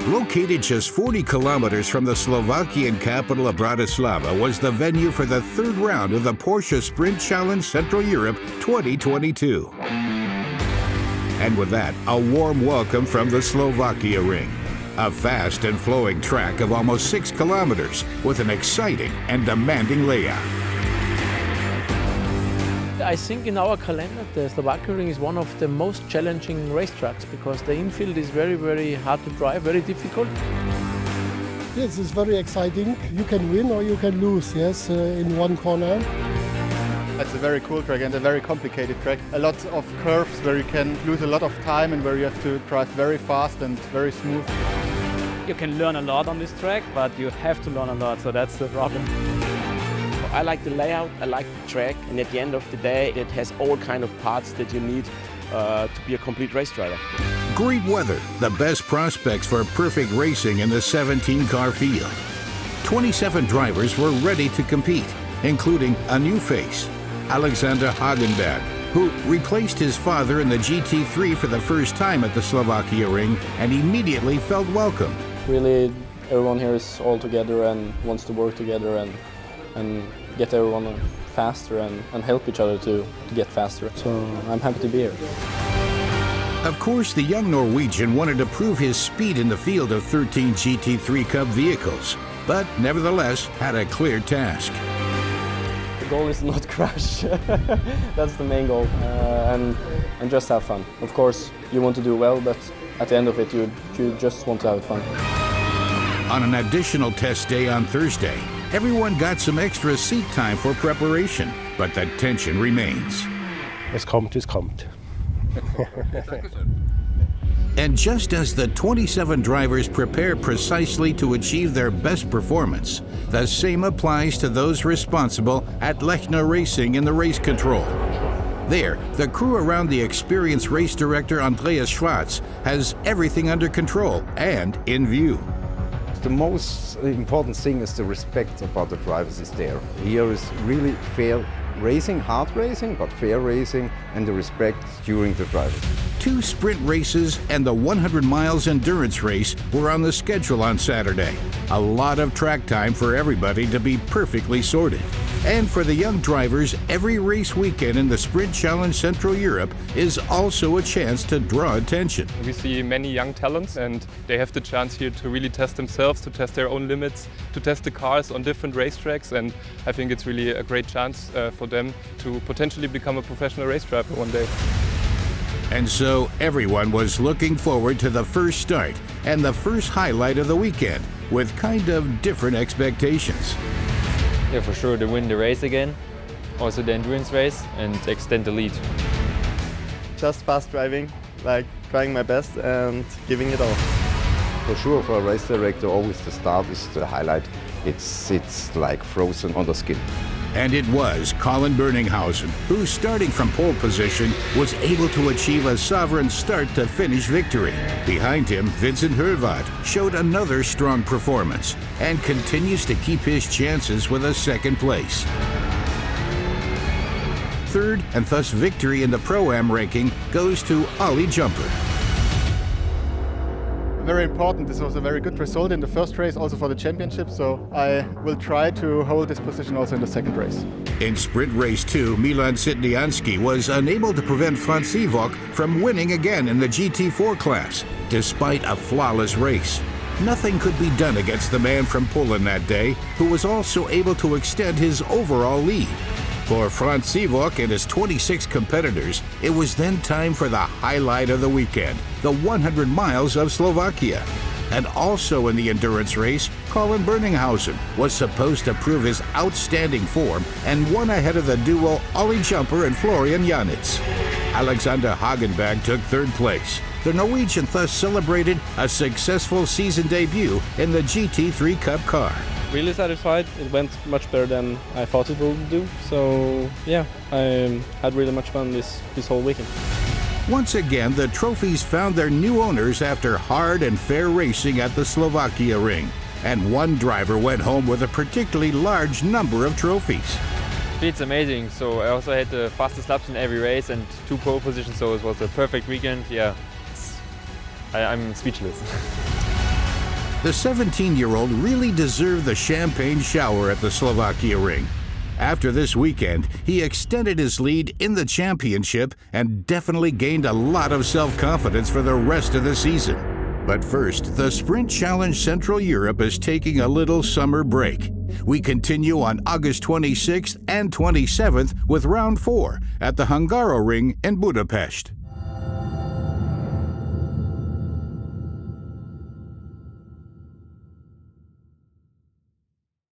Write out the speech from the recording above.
Located just 40 kilometers from the Slovakian capital of Bratislava was the venue for the third round of the Porsche Sprint Challenge Central Europe 2022. And with that, a warm welcome from the Slovakia ring. A fast and flowing track of almost 6 kilometers with an exciting and demanding layout. I think in our calendar, the Slovakia ring is one of the most challenging racetracks because the infield is very, very hard to drive, very difficult. Yes, it's very exciting. You can win or you can lose, yes, in one corner. It's a very cool track and a very complicated track. A lot of curves where you can lose a lot of time and where you have to drive very fast and very smooth. You can learn a lot on this track, but you have to learn a lot, so that's the problem. I like the layout, I like the track, and at the end of the day, it has all kind of parts that you need to be a complete race driver. Great weather, the best prospects for perfect racing in the 17-car field. 27 drivers were ready to compete, including a new face, Alexander Hagenberg, who replaced his father in the GT3 for the first time at the Slovakia ring and immediately felt welcome. Really, everyone here is all together and wants to work together and get everyone faster and help each other to get faster. So I'm happy to be here. Of course, the young Norwegian wanted to prove his speed in the field of 13 GT3 Cup vehicles, but nevertheless had a clear task. The goal is not crash. That's the main goal, and just have fun. Of course, you want to do well, but at the end of it, you just want to have fun. On an additional test day on Thursday, everyone got some extra seat time for preparation, but the tension remains. Es kommt. And just as the 27 drivers prepare precisely to achieve their best performance, the same applies to those responsible at Lechner Racing in the race control. There, the crew around the experienced race director Andreas Schwarz has everything under control and in view. The most important thing is the respect about the drivers is there. Here is really fair racing, hard racing, but fair racing and the respect during the drivers. 2 sprint races and the 100 miles endurance race were on the schedule on Saturday. A lot of track time for everybody to be perfectly sorted. And for the young drivers, every race weekend in the Sprint Challenge Central Europe is also a chance to draw attention. We see many young talents and they have the chance here to really test themselves, to test their own limits, to test the cars on different racetracks, and I think it's really a great chance for them to potentially become a professional race driver one day. And so everyone was looking forward to the first start and the first highlight of the weekend with kind of different expectations. Yeah, for sure, to win the race again, also the endurance race, and extend the lead. Just fast driving, like trying my best and giving it all. For sure, for a race director, always the start is the highlight. It's like frozen on the skin. And it was Colin Berninghausen who, starting from pole position, was able to achieve a sovereign start-to-finish victory. Behind him, Vincent Hurvad showed another strong performance and continues to keep his chances with a second place. Third, and thus victory in the Pro-Am ranking, goes to Ollie Jumper. Very important. This was a very good result in the first race, also for the championship, so I will try to hold this position also in the second race. In Sprint Race 2, Milan Sitnianski was unable to prevent Franz Sivok from winning again in the GT4 class, despite a flawless race. Nothing could be done against the man from Poland that day, who was also able to extend his overall lead. For Franz Sivok and his 26 competitors, it was then time for the highlight of the weekend, the 100 miles of Slovakia. And also in the endurance race, Colin Berninghausen was supposed to prove his outstanding form and won ahead of the duo Ollie Jumper and Florian Janitz. Alexander Hagenberg took third place. The Norwegian thus celebrated a successful season debut in the GT3 Cup car. Really satisfied. It went much better than I thought it would do. So yeah, I had really much fun this whole weekend. Once again, the trophies found their new owners after hard and fair racing at the Slovakia ring. And one driver went home with a particularly large number of trophies. It's amazing. So I also had the fastest laps in every race and 2 pole positions, so it was a perfect weekend. Yeah, I'm speechless. The 17-year-old really deserved the champagne shower at the Slovakia ring. After this weekend, he extended his lead in the championship and definitely gained a lot of self-confidence for the rest of the season. But first, the Sprint Challenge Central Europe is taking a little summer break. We continue on August 26th and 27th with Round 4 at the Hungaroring in Budapest.